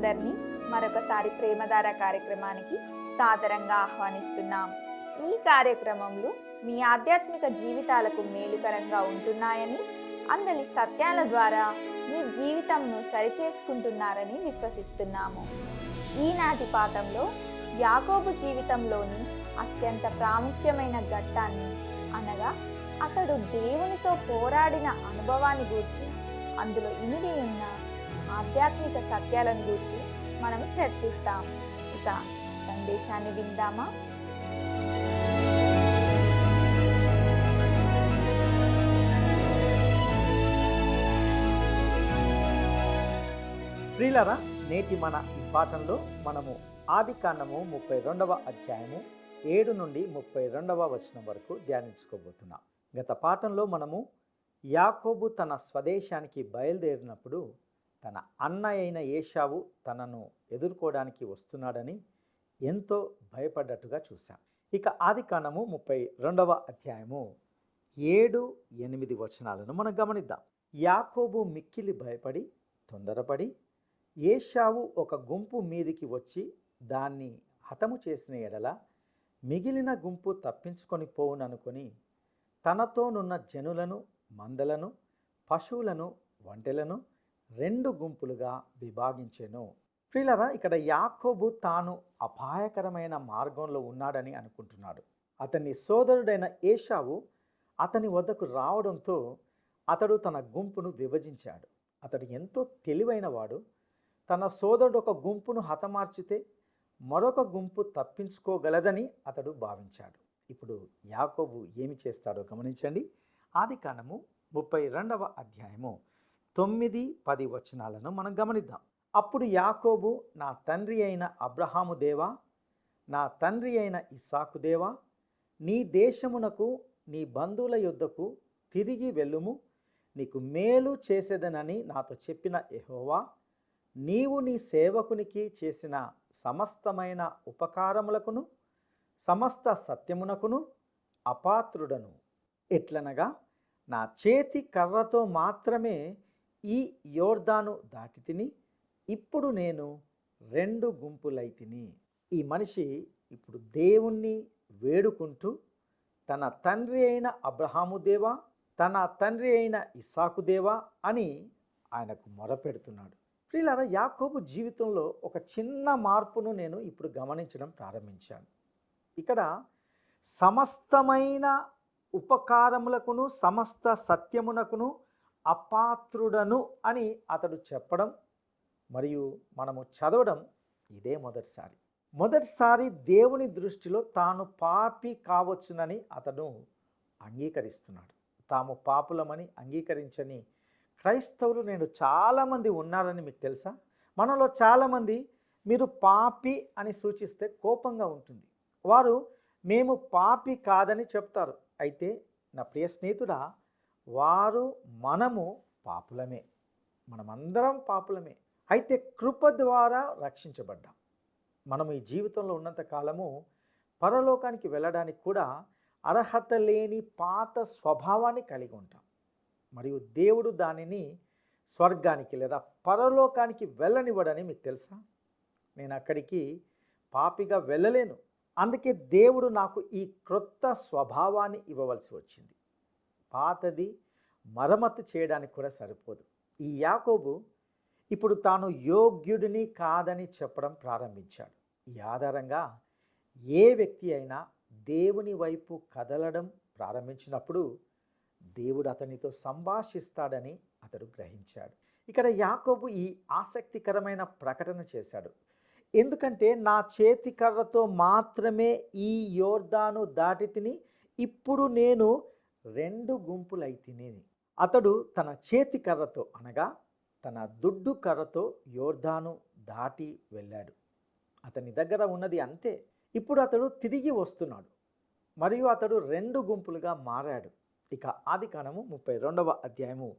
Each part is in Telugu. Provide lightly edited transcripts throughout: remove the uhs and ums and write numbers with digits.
అందరినీ మరొకసారి ప్రేమధార కార్యక్రమానికి సాదరంగా ఆహ్వానిస్తున్నాం. ఈ కార్యక్రమంలో మీ ఆధ్యాత్మిక జీవితాలకు మేలుకరంగా ఉంటున్నాయని, అందరి సత్యాల ద్వారా మీ జీవితంను సరిచేసుకుంటున్నారని విశ్వసిస్తున్నాము. ఈనాటి పాఠంలో యాకోబు జీవితంలోని అత్యంత ప్రాముఖ్యమైన ఘట్టాన్ని, అనగా అతడు దేవునితో పోరాడిన అనుభవాన్ని గూర్చి, అందులో ఇమిడి ఉన్న ఆధ్యాత్మిక సత్యాలను గూర్చి మనం చర్చిస్తాం. ఇక సందేశాన్ని విందామా? ప్రియులారా, నేటి మన ఈ పాఠంలో మనము ఆదికాండము 32వ అధ్యాయము 7 నుండి 32వ వచనం వరకు ధ్యానించుకోబోతున్నాం. గత పాఠంలో మనము యాకోబు తన స్వదేశానికి బయలుదేరినప్పుడు తన అన్న అయిన ఏశావు తనను ఎదుర్కోవడానికి వస్తున్నాడని ఎంతో భయపడ్డట్టుగా చూశాం. ఇక ఆదికాండము 32వ అధ్యాయము 7-8 వచనాలను మనం గమనిద్దాం. యాకోబు మిక్కిలి భయపడి తొందరపడి ఏశావు ఒక గుంపు మీదికి వచ్చి దాన్ని హతము చేసిన ఎడల మిగిలిన గుంపు తప్పించుకొని పోవుననుకొని తనతోనున్న జనులను, మందలను, పశువులను, ఒంటెలను 2 గుంపులుగా విభాగించెను. ప్రియులారా, ఇక్కడ యాకోబు తాను అపాయకరమైన మార్గంలో ఉన్నాడని అనుకుంటున్నాడు. అతని సోదరుడైన ఏశావు అతని వద్దకు రావడంతో అతడు తన గుంపును విభజించాడు. అతడు ఎంతో తెలివైన వాడు. తన సోదరుడు ఒక గుంపును హతమార్చితే మరొక గుంపు తప్పించుకోగలదని అతడు భావించాడు. ఇప్పుడు యాకోబు ఏమి చేస్తాడో గమనించండి. ఆదికాండము 32వ అధ్యాయము 9-10 వచనాలను మనం గమనిద్దాం. అప్పుడు యాకోబు, నా తండ్రి అయిన అబ్రహాము దేవా, నా తండ్రి అయిన ఇస్సాకు దేవా, నీ దేశమునకు నీ బంధువుల యొద్దకు తిరిగి వెళ్ళుము, నీకు మేలు చేసేదనని నాతో చెప్పిన యెహోవా, నీవు నీ సేవకునికి చేసిన సమస్తమైన ఉపకారములకును సమస్త సత్యమునకును అపాత్రుడను. ఎట్లనగా నా చేతి కర్రతో మాత్రమే ఈ యోర్దాను దాటి తిని, ఇప్పుడు నేను 2 గుంపులైతిని. ఈ మనిషి ఇప్పుడు దేవుణ్ణి వేడుకుంటూ తన తండ్రి అయిన అబ్రహాము దేవా, తన తండ్రి అయిన ఇస్సాకు దేవా అని ఆయనకు మొరపెడుతున్నాడు. ప్రియులారా, యాకోబు జీవితంలో ఒక చిన్న మార్పును నేను ఇప్పుడు గమనించడం ప్రారంభించాను. ఇక్కడ సమస్తమైన ఉపకారములకును సమస్త సత్యమునకును అపాత్రుడను అని అతడు చెప్పడం మరియు మనము చదవడం ఇదే మొదటిసారి దేవుని దృష్టిలో తాను పాపి కావచ్చునని అతడు అంగీకరిస్తున్నాడు. తాము పాపులమని అంగీకరించని క్రైస్తవులు నేను చాలామంది ఉన్నారని మీకు తెలుసా? మనలో చాలామంది మీరు పాపి అని సూచిస్తే కోపంగా ఉంటుంది. వారు మేము పాపి కాదని చెప్తారు. అయితే నా ప్రియ స్నేహితుడా, మనము పాపులమే, మనమందరం పాపులమే. అయితే కృప ద్వారా రక్షించబడ్డాం. మనము ఈ జీవితంలో ఉన్నంత కాలము పరలోకానికి వెళ్ళడానికి కూడా అర్హత లేని పాత స్వభావాన్ని కలిగి ఉంటాం. మరియు దేవుడు దానిని స్వర్గానికి లేదా పరలోకానికి వెళ్ళనివ్వడని మీకు తెలుసా? నేను అక్కడికి పాపిగా వెళ్ళలేను. అందుకే దేవుడు నాకు ఈ క్రొత్త స్వభావాన్ని ఇవ్వవలసి వచ్చింది. పాతది మరమ్మతు చేయడానికి కూడా సరిపోదు. ఈ యాకోబు ఇప్పుడు తాను యోగ్యుడిని కాదని చెప్పడం ప్రారంభించాడు. ఈ ఆధారంగా ఏ వ్యక్తి అయినా దేవుని వైపు కదలడం ప్రారంభించినప్పుడు దేవుడు అతనితో సంభాషిస్తాడని అతడు గ్రహించాడు. ఇక్కడ యాకోబు ఈ ఆసక్తికరమైన ప్రకటన చేశాడు. ఎందుకంటే నా చేతి కర్రతో మాత్రమే ఈ యోర్దాను దాటి తిని, ఇప్పుడు నేను 2 గుంపులైతిని. అతడు తన చేతి కర్రతో, అనగా తన దుడ్డు కర్రతో యోర్దాను దాటి వెళ్ళాడు. అతని దగ్గర ఉన్నది అంతే. ఇప్పుడు అతడు తిరిగి వస్తున్నాడు మరియు అతడు 2 గుంపులుగా మారాడు. ఇక ఆదికాండము 32వ అధ్యాయము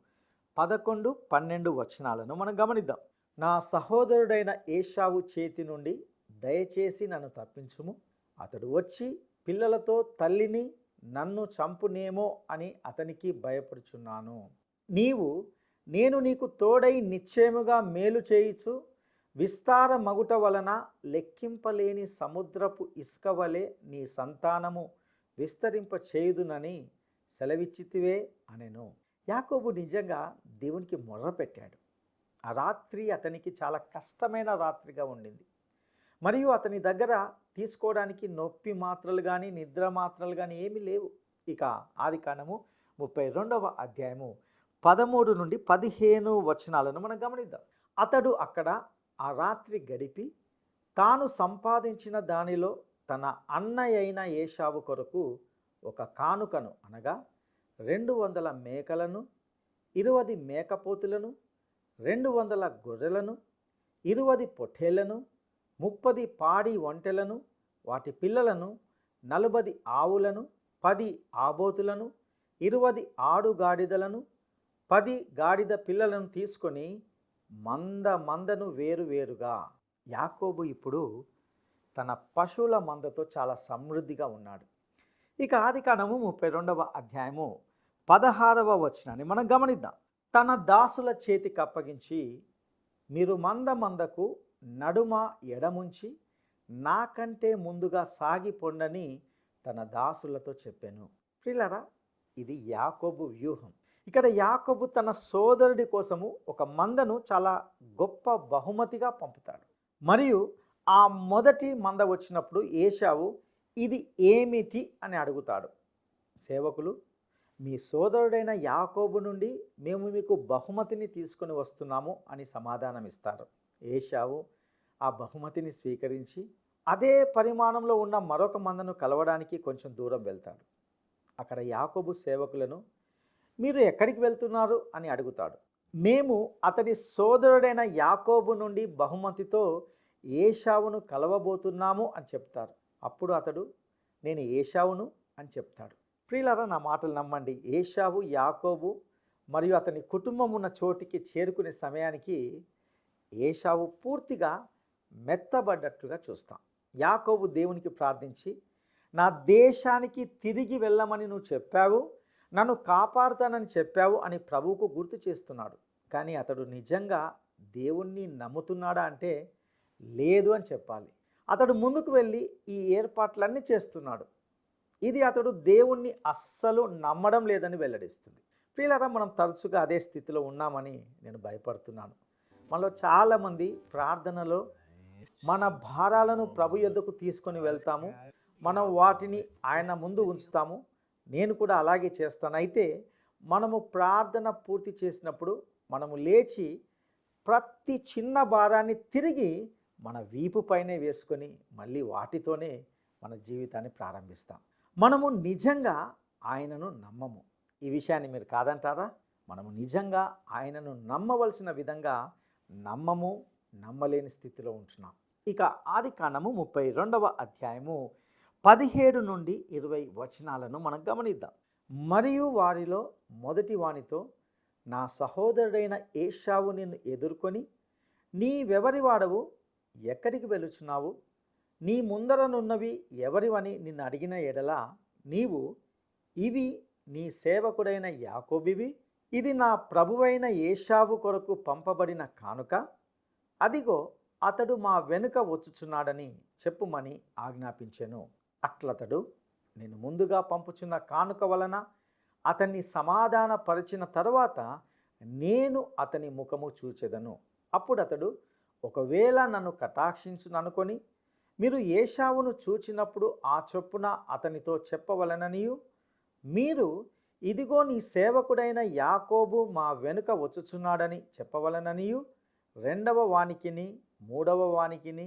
11-12 వచనాలను మనం గమనిద్దాం. నా సహోదరుడైన ఏశావు చేతి నుండి దయచేసి నన్ను తప్పించుము. అతడు వచ్చి పిల్లలతో తల్లిని నన్ను చంపునేమో అని అతనికి భయపడుచున్నాను. నేను నీకు తోడై నిశ్చయముగా మేలు చేయుచు విస్తార మగుట వలన లెక్కింపలేని సముద్రపు ఇసుక వలె నీ సంతానము విస్తరింప చేయుదునని సెలవిచ్చితివే అనెను. యాకోబు నిజంగా దేవునికి మొర్ర పెట్టాడు. ఆ రాత్రి అతనికి చాలా కష్టమైన రాత్రిగా ఉండింది. మరియు అతని దగ్గర తీసుకోవడానికి నొప్పి మాత్రలు కానీ నిద్ర మాత్రలు కానీ ఏమీ లేవు. ఇక ఆదికాండము 32వ అధ్యాయము 13 నుండి 15 వచనాలను మనం గమనిద్దాం. అతడు అక్కడ ఆ రాత్రి గడిపి తాను సంపాదించిన దానిలో తన అన్నయ్య అయిన ఏశావు కొరకు ఒక కానుకను అనగా 200 మేకలను, 20 మేకపోతులను, 200 గొర్రెలను, 20 పొట్టేళ్లను, 30 పాడి ఒంటెలను, వాటి పిల్లలను, 40 ఆవులను, 10 ఆబోతులను, 20 ఆడుగాడిదలను, 10 గాడిద పిల్లలను తీసుకొని మందను వేరువేరుగా. యాకోబు ఇప్పుడు తన పశువుల మందతో చాలా సమృద్ధిగా ఉన్నాడు. ఇక ఆదికాండము 32వ అధ్యాయము 16వ వచనాన్ని మనం గమనిద్దాం. తన దాసుల చేతికి అప్పగించి, మీరు మందకు నడుమ ఎడముంచి నాకంటే ముందుగా సాగిపోండని తన దాసులతో చెప్పాను. ప్రియులారా, ఇది యాకోబు వ్యూహం. ఇక్కడ యాకోబు తన సోదరుడి కోసము ఒక మందను చాలా గొప్ప బహుమతిగా పంపుతాడు. మరియు ఆ మొదటి మంద వచ్చినప్పుడు ఏశావు ఇది ఏమిటి అని అడుగుతాడు. సేవకులు, మీ సోదరుడైన యాకోబు నుండి మేము మీకు బహుమతిని తీసుకొని వస్తున్నాము అని సమాధానం ఇస్తారు. ఏశావు ఆ బహుమతిని స్వీకరించి అదే పరిమాణంలో ఉన్న మరొక మందను కలవడానికి కొంచెం దూరం వెళ్తాడు. అక్కడ యాకోబు సేవకులను, మీరు ఎక్కడికి వెళ్తున్నారు అని అడుగుతాడు. మేము అతడి సోదరుడైన యాకోబు నుండి బహుమతితో ఏశావును కలవబోతున్నాము అని చెప్తారు. అప్పుడు అతడు, నేను ఏశావును అని చెప్తాడు. ప్రియులారా, నా మాటలు నమ్మండి. ఏశావు యాకోబు మరియు అతని కుటుంబం ఉన్న చోటికి చేరుకునే సమయానికి ఏశావు పూర్తిగా మెత్తబడ్డట్లుగా చూస్తాం. యాకోబు దేవునికి ప్రార్థించి, నా దేశానికి తిరిగి వెళ్ళమని నువ్వు చెప్పావు, నన్ను కాపాడుతానని చెప్పావు అని ప్రభువుకు గుర్తు చేస్తున్నాడు. కానీ అతడు నిజంగా దేవుణ్ణి నమ్ముతున్నాడా అంటే లేదు అని చెప్పాలి. అతడు ముందుకు వెళ్ళి ఈ ఏర్పాట్లన్నీ చేస్తున్నాడు. ఇది అతడు దేవుణ్ణి అస్సలు నమ్మడం లేదని వెల్లడిస్తుంది. ప్రియులారా, మనం తరచుగా అదే స్థితిలో ఉన్నామని నేను భయపడుతున్నాను. మనలో చాలామంది ప్రార్థనలో మన భారాలను ప్రభు యొద్దకు తీసుకొని వెళ్తాము, మనం వాటిని ఆయన ముందు ఉంచుతాము. నేను కూడా అలాగే చేస్తాను. అయితే మనము ప్రార్థన పూర్తి చేసినప్పుడు మనము లేచి ప్రతి చిన్న భారాన్ని తిరిగి మన వీపు పైనే వేసుకొని మళ్ళీ వాటితోనే మన జీవితాన్ని ప్రారంభిస్తాం. మనము నిజంగా ఆయనను నమ్మము. ఈ విషయాన్ని మీరు కాదంటారా? మనము నిజంగా ఆయనను నమ్మవలసిన విధంగా నమ్మలేని స్థితిలో ఉంటున్నాం. ఇక ఆదికాండము 32వ అధ్యాయము 17 నుండి 20 వచనాలను మనం గమనిద్దాం. మరియు వారిలో మొదటి వానితో, నా సహోదరుడైన ఏశావు నిన్ను ఎదుర్కొని, నీవెవరి వాడవు, ఎక్కడికి వెళుచున్నావు, నీ ముందరనున్నవి ఎవరివని నిన్ను అడిగిన ఎడల నీవు, ఇవి నీ సేవకుడైన యాకోబువి, ఇది నా ప్రభువైన ఏశావు కొరకు పంపబడిన కానుక, అదిగో అతడు మా వెనుక వచ్చుచున్నాడని చెప్పుమని ఆజ్ఞాపించెను. అట్లతడు, నేను ముందుగా పంపుచున్న కానుక వలన అతన్ని సమాధానపరిచిన తరువాత నేను అతని ముఖము చూచెదను. అప్పుడు అతడు, ఒకవేళ నన్ను కటాక్షించుననుకొని మీరు ఏశావును చూచినప్పుడు ఆ చొప్పున అతనితో చెప్పవలననియు, మీరు, ఇదిగో నీ సేవకుడైన యాకోబు మా వెనుక వచ్చుచున్నాడని చెప్పవలననియు, రెండవ వానికిని మూడవ వానికిని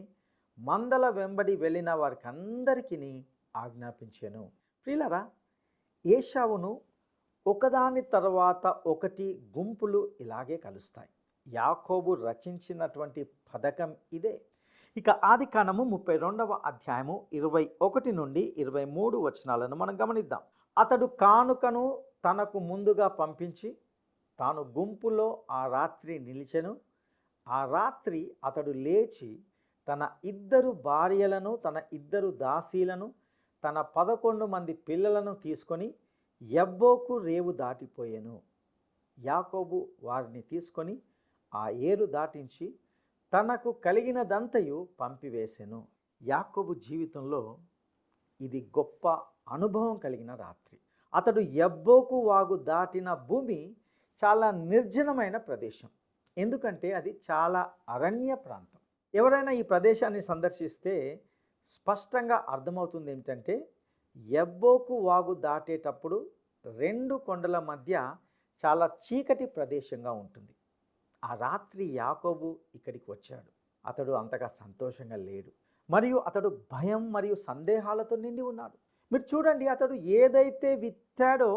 మందల వెంబడి వెళ్ళిన వారికందరికీ ఆజ్ఞాపించెను. ప్రియులారా, ఏశావును ఒకదాని తర్వాత ఒకటి గుంపులు ఇలాగే కలుస్తాయి. యాకోబు రచించినటువంటి పథకం ఇదే. ఇక ఆదికాండము 32వ అధ్యాయము 21 నుండి 23 వచనాలను మనం గమనిద్దాం. అతడు కానుకను తనకు ముందుగా పంపించి తాను గుంపులో ఆ రాత్రి నిలిచెను. ఆ రాత్రి అతడు లేచి తన 2 భార్యలను, తన 2 దాసీలను, తన 11 మంది పిల్లలను తీసుకొని యబ్బోకు రేవు దాటిపోయెను. యాకోబు వారిని తీసుకొని ఆ ఏరు దాటించి తనకు కలిగినదంతయు పంపివేసెను. యాకోబు జీవితంలో ఇది గొప్ప అనుభవం కలిగిన రాత్రి. అతడు యబ్బోకు వాగు దాటిన భూమి చాలా నిర్జనమైన ప్రదేశం. ఎందుకంటే అది చాలా అరణ్య ప్రాంతం. ఎవరైనా ఈ ప్రదేశాన్ని సందర్శిస్తే స్పష్టంగా అర్థమవుతుంది ఏమిటంటే, యబ్బోకు వాగు దాటేటప్పుడు 2 కొండల మధ్య చాలా చీకటి ప్రదేశంగా ఉంటుంది. ఆ రాత్రి యాకోబు ఇక్కడికి వచ్చాడు. అతడు అంతగా సంతోషంగా లేడు, మరియు అతడు భయం మరియు సందేహాలతో నిండి ఉన్నాడు. మీరు చూడండి, అతడు ఏదైతే విత్తాడో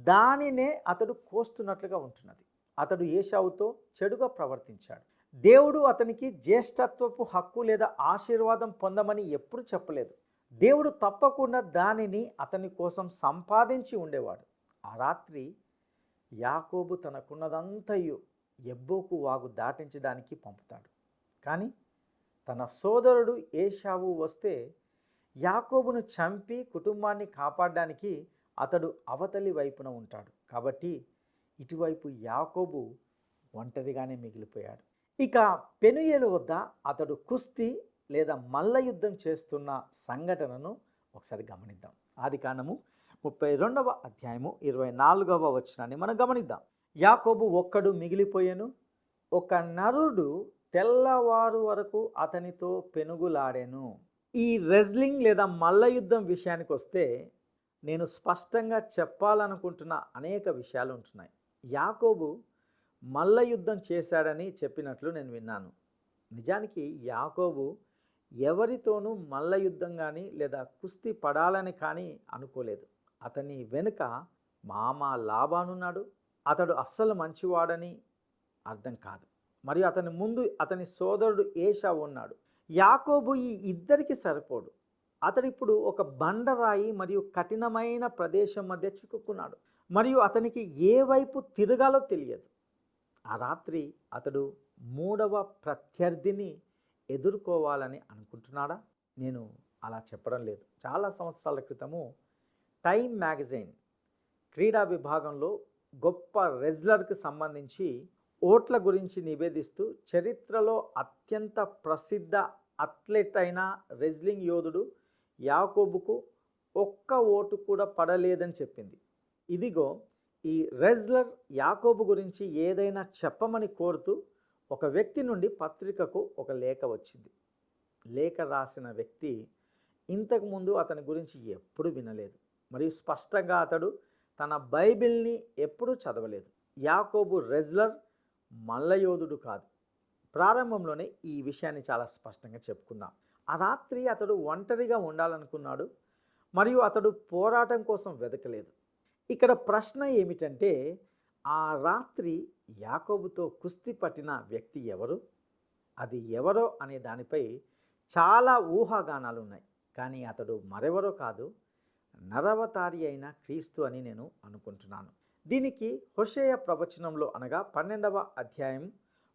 దానినే అతడు కోస్తున్నట్లుగా ఉంటున్నది. అతడు ఏశావుతో చెడుగా ప్రవర్తించాడు. దేవుడు అతనికి జ్యేష్ఠత్వపు హక్కు లేదా ఆశీర్వాదం పొందమని ఎప్పుడు చెప్పలేదు. దేవుడు తప్పకుండా దానిని అతని కోసం సంపాదించి ఉండేవాడు. ఆ రాత్రి యాకోబు తనకున్నదంతయు యబ్బోకు వాగు దాటించడానికి పంపుతాడు. కానీ తన సోదరుడు ఏశావు వస్తే యాకోబును చంపి కుటుంబాన్ని కాపాడడానికి అతడు అవతలి వైపున ఉంటాడు. కాబట్టి ఇటువైపు యాకోబు ఒంటరిగానే మిగిలిపోయాడు. ఇక పెనుయేలు వద్ద అతడు కుస్తీ లేదా మల్ల యుద్ధం చేస్తున్న సంఘటనను ఒకసారి గమనిద్దాం. ఆదికాండము 32వ అధ్యాయము 24వ వచనాన్ని మనం గమనిద్దాం. యాకోబు ఒక్కడు మిగిలిపోయెను, ఒక నరుడు తెల్లవారు వరకు అతనితో పెనుగులాడెను. ఈ రెజ్లింగ్ లేదా మల్ల యుద్ధం విషయానికి వస్తే నేను స్పష్టంగా చెప్పాలనుకుంటున్న అనేక విషయాలు ఉంటున్నాయి. యాకోబు మల్ల యుద్ధం చేశాడని చెప్పినట్లు నేను విన్నాను. నిజానికి యాకోబు ఎవరితోనూ మల్ల యుద్ధం కానీ లేదా కుస్తీ పడాలని కానీ అనుకోలేదు. అతని వెనుక మామ లాబానున్నాడు. అతడు అస్సలు మంచివాడని అర్థం కాదు. మరియు అతని ముందు అతని సోదరుడు ఏశావు ఉన్నాడు. యాకోబు ఈ ఇద్దరికి సరిపోడు. అతడు ఇప్పుడు ఒక బండరాయి మరియు కఠినమైన ప్రదేశం మధ్య చిక్కుకున్నాడు, మరియు అతనికి ఏ వైపు తిరగాలో తెలియదు. ఆ రాత్రి అతడు 3వ ప్రత్యర్థిని ఎదుర్కోవాలని అనుకుంటున్నాడా? నేను అలా చెప్పడం లేదు. చాలా సంవత్సరాల క్రితము టైమ్ మ్యాగజైన్ క్రీడా విభాగంలో గొప్ప రెజ్లర్కి సంబంధించి ఓట్ల గురించి నివేదిస్తూ చరిత్రలో అత్యంత ప్రసిద్ధ అథ్లెట్ అయిన రెజ్లింగ్ యోధుడు యాకోబుకు ఒక్క ఓటు కూడా పడలేదని చెప్పింది. ఇదిగో ఈ రెజ్లర్ యాకోబు గురించి ఏదైనా చెప్పమని కోరుతూ ఒక వ్యక్తి నుండి పత్రికకు ఒక లేఖ వచ్చింది. లేఖ రాసిన వ్యక్తి ఇంతకుముందు అతని గురించి ఎప్పుడు వినలేదు, మరియు స్పష్టంగా అతడు తన బైబిల్ని ఎప్పుడూ చదవలేదు. యాకోబు రెజ్లర్ మల్లయోధుడు కాదు. ప్రారంభంలోనే ఈ విషయాన్ని చాలా స్పష్టంగా చెప్పుకుందాం. ఆ రాత్రి అతడు ఒంటరిగా ఉండాలనుకున్నాడు, మరియు అతడు పోరాటం కోసం వెతకలేదు. ఇక్కడ ప్రశ్న ఏమిటంటే, ఆ రాత్రి యాకోబుతో కుస్తీ పట్టిన వ్యక్తి ఎవరు? అది ఎవరో అనే దానిపై చాలా ఊహాగానాలు ఉన్నాయి. కానీ అతడు మరెవరో కాదు, నరవతారి అయిన క్రీస్తు అని నేను అనుకుంటున్నాను. దీనికి హోషేయ ప్రవచనంలో అనగా 12వ అధ్యాయం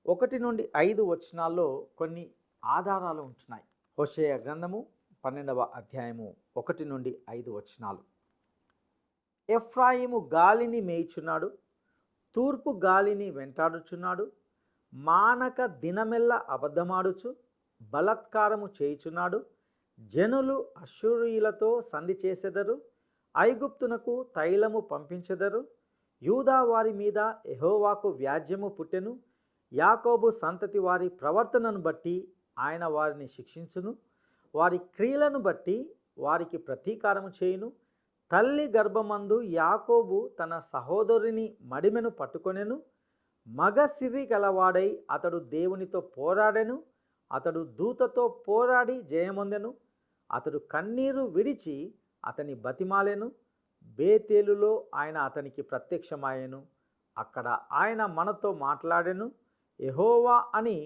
1 నుండి 5 వచనాల్లో కొన్ని ఆధారాలు ఉంటున్నాయి. హోషేయ గ్రంథము 12వ అధ్యాయము 1 నుండి 5 వచనాలు. ఎఫ్రాయిము గాలిని మేయిచున్నాడు, తూర్పు గాలిని వెంటాడుచున్నాడు, మానక దినమెల్ల అబద్ధమాడుచు బలాత్కారము చేయుచున్నాడు. జనులు అశ్షూరీయులతో సంధి చేసెదరు, ఐగుప్తునకు తైలము పంపించెదరు. యూదా వారి మీద యెహోవాకు వ్యాజ్యము పుట్టెను. యాకోబు సంతతి వారి ప్రవర్తనను బట్టి ఆయన వారిని శిక్షించును, వారి క్రియలను బట్టి వారికి ప్రతీకారము చేయును. తల్లి గర్భమందు యాకోబు తన సహోదరుని మడిమెను పట్టుకొనెను. మగ సిరి గలవాడై అతడు దేవునితో పోరాడెను. అతడు దూతతో పోరాడి జయమొందెను. అతడు కన్నీరు విడిచి అతని బతిమాలెను. బేతేలులో ఆయన అతనికి ప్రత్యక్షమాయెను. అక్కడ ఆయన మనతో మాట్లాడెను. యెహోవా అని,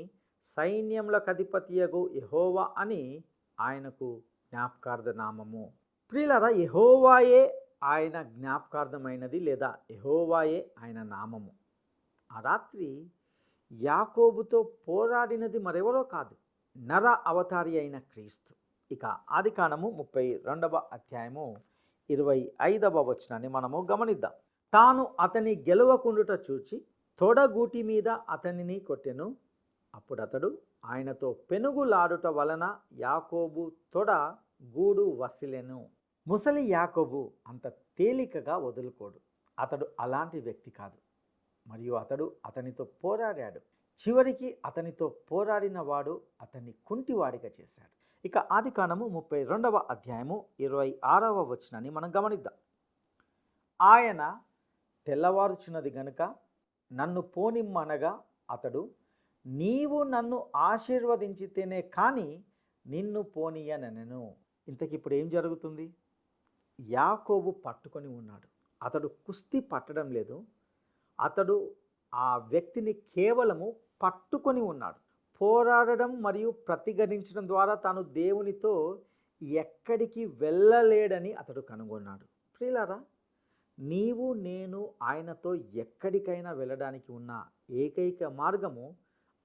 సైన్యములకు అధిపతియగు యెహోవా అని ఆయనకు జ్ఞాపకార్థ నామము. ప్రియులారా, యెహోవాయే ఆయన జ్ఞాపకార్థమైనది, లేదా యెహోవాయే ఆయన నామము. ఆ రాత్రి యాకోబుతో పోరాడినది మరెవరో కాదు, నర అవతారి అయిన క్రీస్తు. ఇక ఆదికాండము 32వ అధ్యాయము 25వ వచనాన్ని మనము గమనిద్దాం. తాను అతని గెలవకుండుట చూచి తొడగూటి మీద అతనిని కొట్టెను. అప్పుడు అతడు ఆయనతో పెనుగులాడుట వలన యాకోబు తొడ గూడు వసిలెను. ముసలి యాకోబు అంత తేలికగా వదులుకోడు. అతడు అలాంటి వ్యక్తి కాదు. మరియు అతడు అతనితో పోరాడాడు. చివరికి అతనితో పోరాడిన వాడు అతన్ని కుంటివాడిగా చేశాడు. ఇక ఆదికాండము 32వ అధ్యాయము 26వ వచనాన్ని మనం గమనిద్దాం. ఆయన తెల్లవారుచున్నది గనుక నన్ను పోనిమ్మనగా అతడు, నీవు నన్ను ఆశీర్వదించితేనే కానీ నిన్ను పోనీయనెను. ఇంతకిప్పుడు ఏం జరుగుతుంది? యాకోబు పట్టుకొని ఉన్నాడు. అతడు కుస్తీ పట్టడం లేదు. అతడు ఆ వ్యక్తిని కేవలము పట్టుకొని ఉన్నాడు. పోరాడడం మరియు ప్రతిఘటించడం ద్వారా తాను దేవునితో ఎక్కడికి వెళ్ళలేడని అతడు కనుగొన్నాడు. ప్రియులారా, నీవు నేను ఆయనతో ఎక్కడికైనా వెళ్ళడానికి ఉన్న ఏకైక మార్గము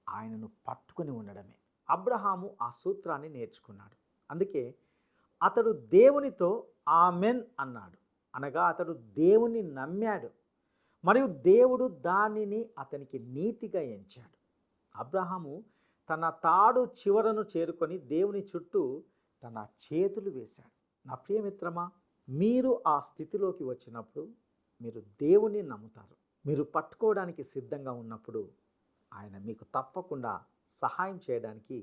ఆయనను పట్టుకొని ఉండడమే. అబ్రహాము ఆ సూత్రాన్ని నేర్చుకున్నాడు. అందుకే అతడు దేవునితో ఆమెన్ అన్నాడు. అనగా అతడు దేవుని నమ్మాడు మరియు దేవుడు దానిని అతనికి నీతిగా ఎంచాడు. అబ్రహాము తన తాడు చివరను చేరుకొని దేవుని చుట్టూ తన చేతులు వేశాడు. నా ప్రియమిత్రమా, మీరు ఆ స్థితిలోకి వచ్చినప్పుడు మీరు దేవుని నమ్ముతారు. మీరు పట్టుకోవడానికి సిద్ధంగా ఉన్నప్పుడు ఆయన మీకు తప్పకుండా సహాయం చేయడానికి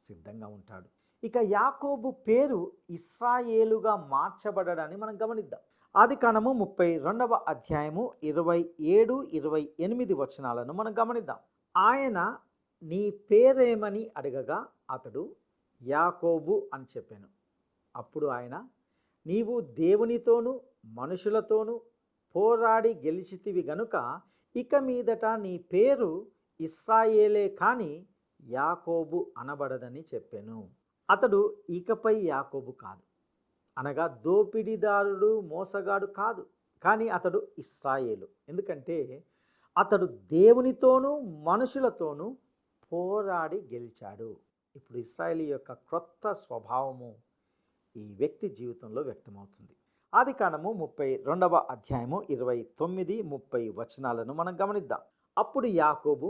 సిద్ధంగా ఉంటాడు. ఇక యాకోబు పేరు ఇశ్రాయేలుగా మార్చబడడాన్ని మనం గమనిద్దాం. ఆదికాండము 32వ అధ్యాయము 27, 28 వచనాలను మనం గమనిద్దాం. ఆయన నీ పేరేమని అడగగా అతడు యాకోబు అని చెప్పాను. అప్పుడు ఆయన, నీవు దేవునితోనూ మనుషులతోనూ పోరాడి గెలిచితివి గనుక ఇక మీదట నీ పేరు ఇశ్రాయేలే కానీ యాకోబు అనబడదని చెప్పాను. అతడు ఇకపై యాకోబు కాదు, అనగా దోపిడీదారుడు, మోసగాడు కాదు, కానీ అతడు ఇశ్రాయేలు. ఎందుకంటే అతడు దేవునితోనూ మనుషులతోనూ పోరాడి గెలిచాడు. ఇప్పుడు ఇశ్రాయేలు యొక్క క్రొత్త స్వభావము ఈ వ్యక్తి జీవితంలో వ్యక్తమవుతుంది. ఆదికాండము 32వ అధ్యాయము 29, 30 వచనాలను మనం గమనిద్దాం. అప్పుడు యాకోబు,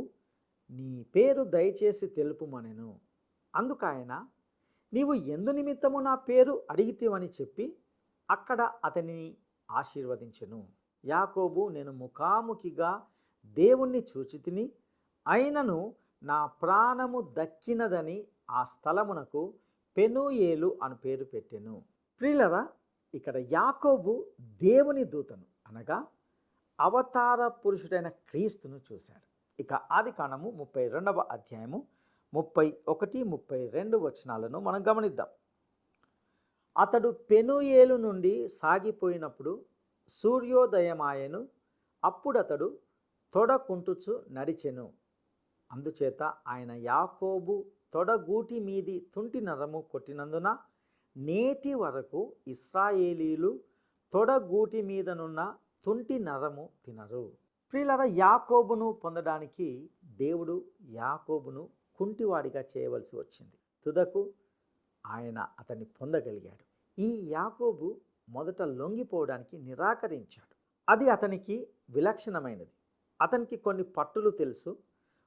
నీ పేరు దయచేసి తెలుపుమనెను. అందుకాయన, నీవు ఎందు నిమిత్తము నా పేరు అడిగితివని చెప్పి అక్కడ అతనిని ఆశీర్వదించెను. యాకోబు, నేను ముఖాముఖిగా దేవుణ్ణి చూచితిని, అయినను నా ప్రాణము దక్కినదని ఆ స్థలమునకు పెనూయేలు అని పేరు పెట్టెను. ప్రియులరా, ఇక్కడ యాకోబు దేవుని దూతను, అనగా అవతార పురుషుడైన క్రీస్తును చూశాడు. ఇక ఆదికాండము 32వ అధ్యాయము 31, 32 వచనాలను మనం గమనిద్దాం. అతడు పెనూయేలు నుండి సాగిపోయినప్పుడు సూర్యోదయమాయెను. అప్పుడతడు తొడకుంటుచు నడిచెను. అందుచేత ఆయన యాకోబు తొడగూటి మీది తుంటి నరము కొట్టినందున నేటి వరకు ఇశ్రాయేలీలు తొడగూటి మీదనున్న తుంటి నరము తినరు. ప్రియులారా, యాకోబును పొందడానికి దేవుడు యాకోబును కుంటివాడిగా చేయవలసి వచ్చింది. తుదకు ఆయన అతన్ని పొందగలిగాడు. ఈ యాకోబు మొదట లొంగిపోవడానికి నిరాకరించాడు. అది అతనికి విలక్షణమైనది. అతనికి కొన్ని పట్టులు తెలుసు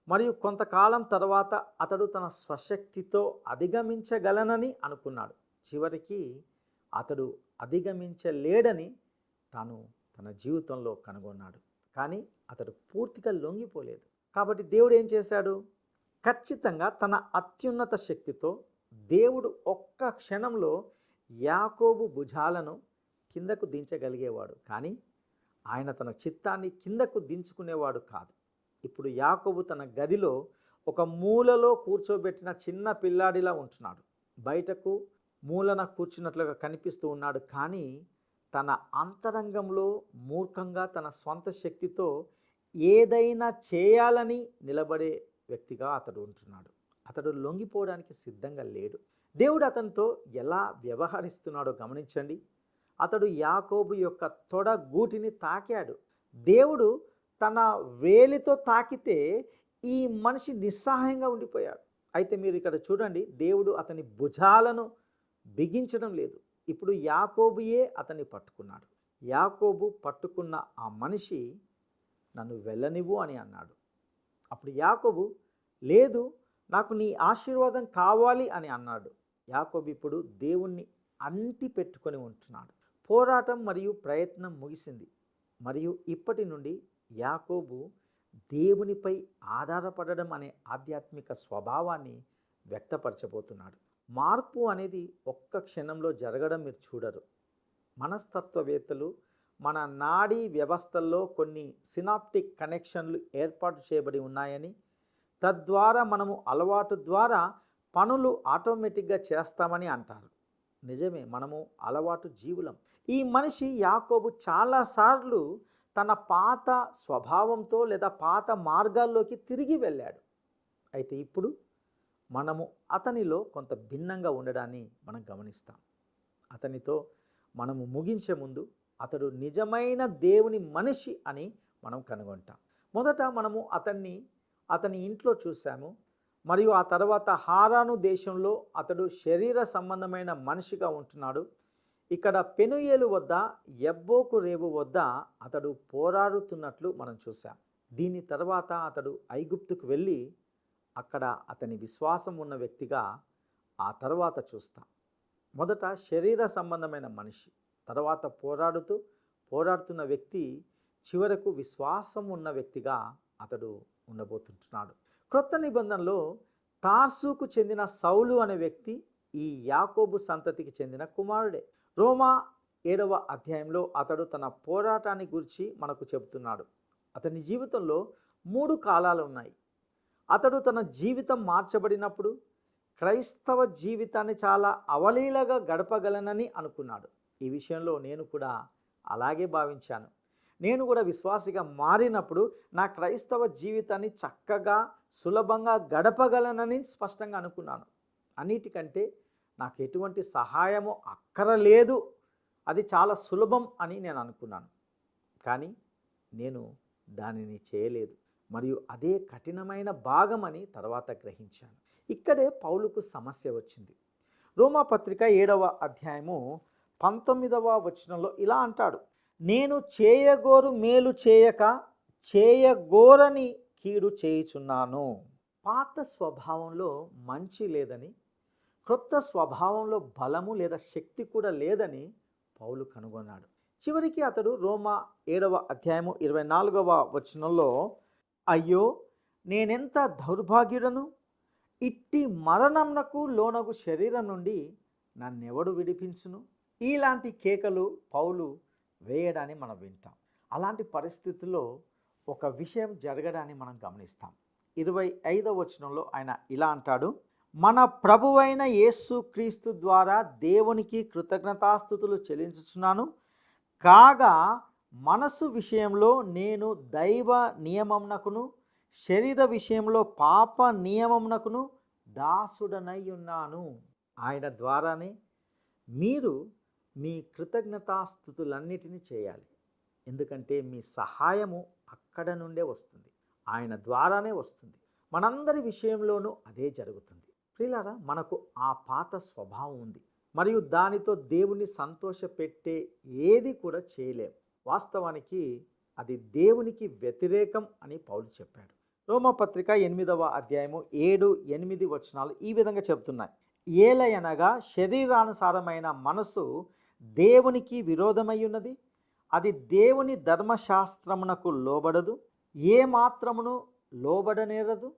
మరియు కొంతకాలం తర్వాత అతడు తన స్వశక్తితో అధిగమించగలనని అనుకున్నాడు. చివరికి అతడు అధిగమించలేడని తాను తన జీవితంలో కనుగొన్నాడు. కానీ అతడు పూర్తిగా లొంగిపోలేదు. కాబట్టి దేవుడు ఏం చేశాడు? ఖచ్చితంగా తన అత్యున్నత శక్తితో దేవుడు ఒక్క క్షణంలో యాకోబు భుజాలను కిందకు దించగలిగేవాడు. కానీ ఆయన తన చిత్తాన్ని కిందకు దించుకునేవాడు కాదు. ఇప్పుడు యాకోబు తన గదిలో ఒక మూలలో కూర్చోబెట్టిన చిన్న పిల్లాడిలా ఉంటున్నాడు. బయటకు మూలన కూర్చున్నట్లుగా కనిపిస్తూ ఉన్నాడు. కానీ తన అంతరంగంలో మూర్ఖంగా తన స్వంత శక్తితో ఏదైనా చేయాలని నిలబడే వ్యక్తిగా అతడు ఉంటున్నాడు. అతడు లొంగిపోవడానికి సిద్ధంగా లేడు. దేవుడు అతనితో ఎలా వ్యవహరిస్తున్నాడో గమనించండి. అతడు యాకోబు యొక్క తొడ గూటిని తాకాడు. దేవుడు తన వేలితో తాకితే ఈ మనిషి నిస్సహాయంగా ఉండిపోయాడు. అయితే మీరు ఇక్కడ చూడండి, దేవుడు అతని భుజాలను బిగించడం లేదు. ఇప్పుడు యాకోబుయే అతన్ని పట్టుకున్నాడు. యాకోబు పట్టుకున్న ఆ మనిషి, నన్ను వెళ్ళనివ్వు అని అన్నాడు. అప్పుడు యాకోబు, లేదు, నాకు నీ ఆశీర్వాదం కావాలి అని అన్నాడు. యాకోబు ఇప్పుడు దేవుణ్ణి అంటి పెట్టుకొని ఉంటున్నాడు. పోరాటం మరియు ప్రయత్నం ముగిసింది మరియు ఇప్పటి నుండి యాకోబు దేవునిపై ఆధారపడడం అనే ఆధ్యాత్మిక స్వభావాన్ని వ్యక్తపరచబోతున్నాడు. మార్పు అనేది ఒక్క క్షణంలో జరగడం మీరు చూడరు. మనస్తత్వవేత్తలు మన నాడీ వ్యవస్థల్లో కొన్ని సినాప్టిక్ కనెక్షన్లు ఏర్పాటు చేయబడి ఉన్నాయని, తద్వారా మనము అలవాటు ద్వారా పనులు ఆటోమేటిక్గా చేస్తామని అంటారు. నిజమే, మనము అలవాటు జీవులం. ఈ మనిషి యాకోబు చాలాసార్లు తన పాత స్వభావంతో లేదా పాత మార్గాల్లోకి తిరిగి వెళ్ళాడు. అయితే ఇప్పుడు మనము అతనిలో కొంత భిన్నంగా ఉండడాన్ని మనం గమనిస్తాం. అతనితో మనము ముగించే ముందు అతడు నిజమైన దేవుని మనిషి అని మనం కనుగొంటాం. మొదట మనము అతని ఇంట్లో చూసాము మరియు ఆ తర్వాత హారాను దేశంలో అతడు శరీర సంబంధమైన మనిషిగా ఉంటున్నాడు. ఇక్కడ పెనుయేలు వద్ద యబ్బోకు రేవు వద్ద అతడు పోరాడుతున్నట్లు మనం చూసాం. దీని తర్వాత అతడు ఐగుప్తుకు వెళ్ళి అక్కడ అతని విశ్వాసం ఉన్న వ్యక్తిగా ఆ తర్వాత చూస్తాం. మొదట శరీర సంబంధమైన మనిషి, తర్వాత పోరాడుతున్న వ్యక్తి, చివరకు విశ్వాసం ఉన్న వ్యక్తిగా అతడు ఉండబోతుంటున్నాడు. క్రొత్త నిబంధనలో తార్సుకు చెందిన సౌలు అనే వ్యక్తి ఈ యాకోబు సంతతికి చెందిన కుమారుడే. రోమా 7వ అధ్యాయంలో అతడు తన పోరాటాన్ని గురించి మనకు చెబుతున్నాడు. అతని జీవితంలో 3 కాలాలు ఉన్నాయి. అతడు తన జీవితం మార్చబడినప్పుడు క్రైస్తవ జీవితాన్ని చాలా అవలీలగా గడపగలనని అనుకున్నాడు. ఈ విషయంలో నేను కూడా అలాగే భావించాను. నేను కూడా విశ్వాసిగా మారినప్పుడు నా క్రైస్తవ జీవితాన్ని చక్కగా సులభంగా గడపగలనని స్పష్టంగా అనుకున్నాను. అన్నిటికంటే నాకు ఎటువంటి సహాయము అక్కరలేదు, అది చాలా సులభం అని నేను అనుకున్నాను. కానీ నేను దానిని చేయలేదు మరియు అదే కఠినమైన భాగం అని తర్వాత గ్రహించాను. ఇక్కడే పౌలుకు సమస్య వచ్చింది. రోమాపత్రిక 7వ అధ్యాయము 19వ వచనంలో ఇలా అంటాడు, నేను చేయగోరు మేలు చేయక చేయగోరని కీడు చేయుచున్నాను. పాత స్వభావంలో మంచి లేదని, క్రొత్త స్వభావంలో బలము లేదా శక్తి కూడా లేదని పౌలు కనుగొన్నాడు. చివరికి అతడు రోమా 7వ అధ్యాయము 24వ వచనంలో, అయ్యో నేనెంత దౌర్భాగ్యుడను, ఇట్టి మరణంనకు లోనగు శరీరం నుండి నన్నెవడు విడిపించును, ఇలాంటి కేకలు పౌలు వేయడాన్ని మనం వింటాం. అలాంటి పరిస్థితుల్లో ఒక విషయం జరగడాన్ని మనం గమనిస్తాం. 25వ వచనంలో ఆయన ఇలా అంటాడు, మన ప్రభువైన యేసు క్రీస్తు ద్వారా దేవునికి కృతజ్ఞతాస్తుతులు చెల్లించుచున్నాను. కాగా మనసు విషయంలో నేను దైవ నియమమునకును శరీర విషయంలో పాప నియమమునకును దాసుడనై ఉన్నాను. ఆయన ద్వారానే మీరు మీ కృతజ్ఞతాస్తుతులన్నిటినీ చేయాలి. ఎందుకంటే మీ సహాయము అక్కడ నుండే వస్తుంది, ఆయన ద్వారానే వస్తుంది. మనందరి విషయంలోనూ అదే జరుగుతుంది. ప్రియులారా, మనకు ఆ పాత స్వభావం ఉంది మరియు దానితో దేవుని సంతోషపెట్టే ఏది కూడా చేయలేం. వాస్తవానికి అది దేవునికి వ్యతిరేకం అని పౌలు చెప్పాడు. రోమపత్రిక 8వ అధ్యాయము 7-8 వచనాలు ఈ విధంగా చెబుతున్నాయి, ఏలయనగా శరీరానుసారమైన మనసు దేవునికి విరోధమై ఉన్నది, అది దేవుని ధర్మశాస్త్రమునకు లోబడదు, ఏ మాత్రమును లోబడనేరదు.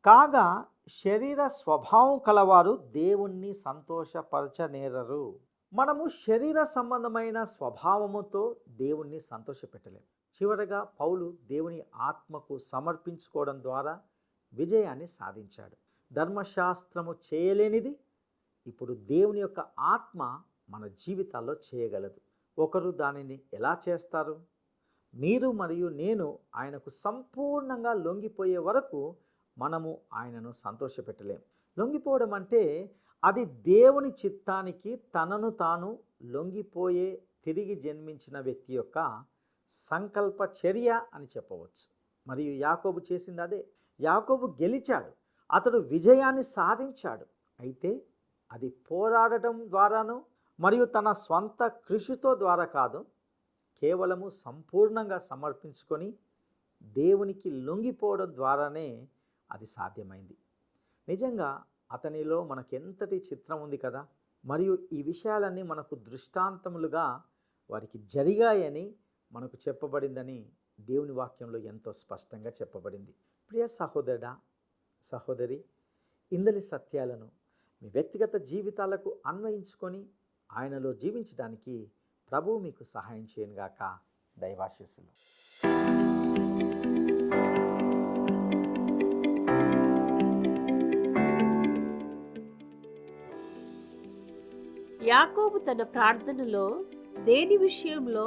కాగా శరీర స్వభావం కలవారు దేవుణ్ణి సంతోషపరచనేరరు. మనము శరీర సంబంధమైన స్వభావముతో దేవుణ్ణి సంతోషపెట్టలేము. చివరగా పౌలు దేవుని ఆత్మకు సమర్పించుకోవడం ద్వారా విజయాన్ని సాధించాడు. ధర్మశాస్త్రము చేయలేనిది ఇప్పుడు దేవుని యొక్క ఆత్మ మన జీవితాల్లో చేయగలదు. ఒకరు దానిని ఎలా చేస్తారు? మీరు మరియు నేను ఆయనకు సంపూర్ణంగా లొంగిపోయే వరకు మనము ఆయనను సంతోషపెట్టలేం. లొంగిపోవడం అంటే అది దేవుని చిత్తానికి తనను తాను లొంగిపోయే తిరిగి జన్మించిన వ్యక్తి యొక్క సంకల్ప చర్య అని చెప్పవచ్చు. మరియు యాకోబు చేసింది అదే. యాకోబు గెలిచాడు, అతడు విజయాన్ని సాధించాడు. అయితే అది పోరాడటం ద్వారాను మరియు తన స్వంత కృషితో ద్వారా కాదు, కేవలము సంపూర్ణంగా సమర్పించుకొని దేవునికి లొంగిపోవడం ద్వారానే అది సాధ్యమైంది. నిజంగా అతనిలో మనకెంతటి చిత్రం ఉంది కదా. మరియు ఈ విషయాలన్నీ మనకు దృష్టాంతములుగా వారికి జరిగాయని మనకు చెప్పబడిందని దేవుని వాక్యంలో ఎంతో స్పష్టంగా చెప్పబడింది. ప్రియ సహోదరుడా, సహోదరి, ఇందలి సత్యాలను మీ వ్యక్తిగత జీవితాలకు అన్వయించుకొని ఆయనలో జీవించడానికి ప్రభువు మీకు సహాయం చేయనుగాక. దైవాశీస్సులు. యాకోబు తన ప్రార్థనలో దేని విషయంలో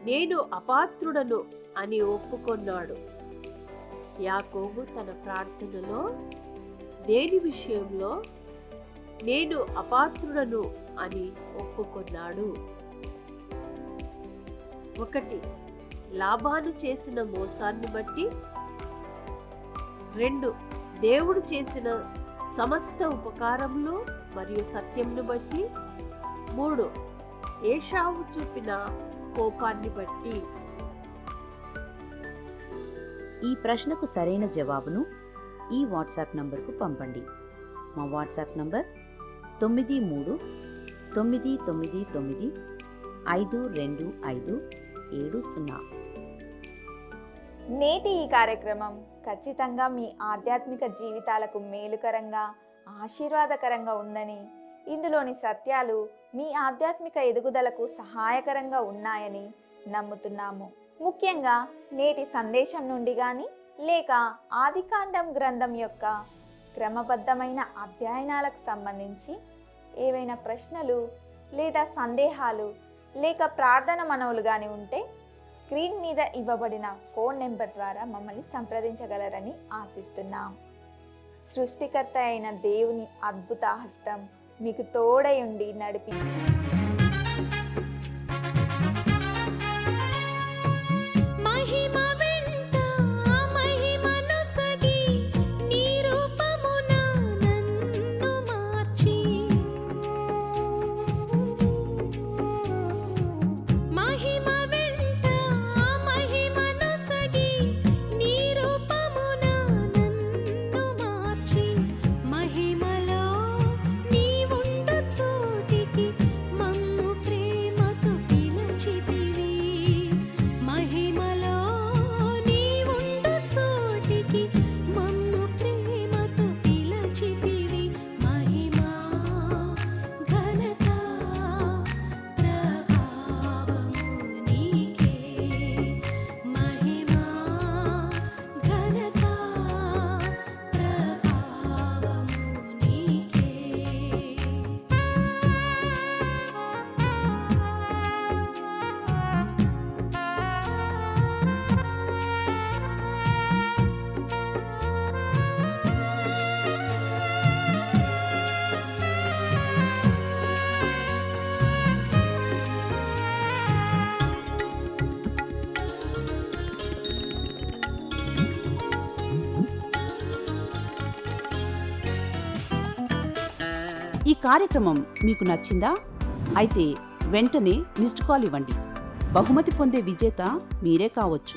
నేను అపాత్రుడను అని ఒప్పుకొన్నాడు? యాకోబు తన ప్రార్థనలో దేని విషయంలో నేను అపాత్రుడను అని ఒప్పుకొన్నాడు? 1. లాబాను చేసిన మోసాన్ని బట్టి. 2. దేవుడు చేసిన సమస్త ఉపకారములు మరియు సత్యంను బట్టి. 3. ఏషావు చూపిన కోపాన్ని బట్టి. ఈ ప్రశ్నకు సరైన జవాబును ఈ వాట్సాప్ నంబర్కు పంపండి. మా వాట్సాప్ నంబర్ 9399952570. నేటి ఈ కార్యక్రమం ఖచ్చితంగా మీ ఆధ్యాత్మిక జీవితాలకు మేలుకరంగా, ఆశీర్వాదకరంగా ఉందని, ఇందులోని సత్యాలు మీ ఆధ్యాత్మిక ఎదుగుదలకు సహాయకరంగా ఉన్నాయని నమ్ముతున్నాము. ముఖ్యంగా నేటి సందేశం నుండి కానీ లేక ఆదికాండం గ్రంథం యొక్క క్రమబద్ధమైన అధ్యయనాలకు సంబంధించి ఏవైనా ప్రశ్నలు లేదా సందేహాలు లేక ప్రార్థన మనవులు కానీ ఉంటే స్క్రీన్ మీద ఇవ్వబడిన ఫోన్ నెంబర్ ద్వారా మమ్మల్ని సంప్రదించగలరని ఆశిస్తున్నాం. సృష్టికర్త అయిన దేవుని అద్భుత హస్తం మీకు తోడై ఉండి నడిపి ఈ కార్యక్రమం మీకు నచ్చిందా? అయితే వెంటనే మిస్డ్ కాల్ ఇవ్వండి. బహుమతి పొందే విజేత మీరే కావచ్చు.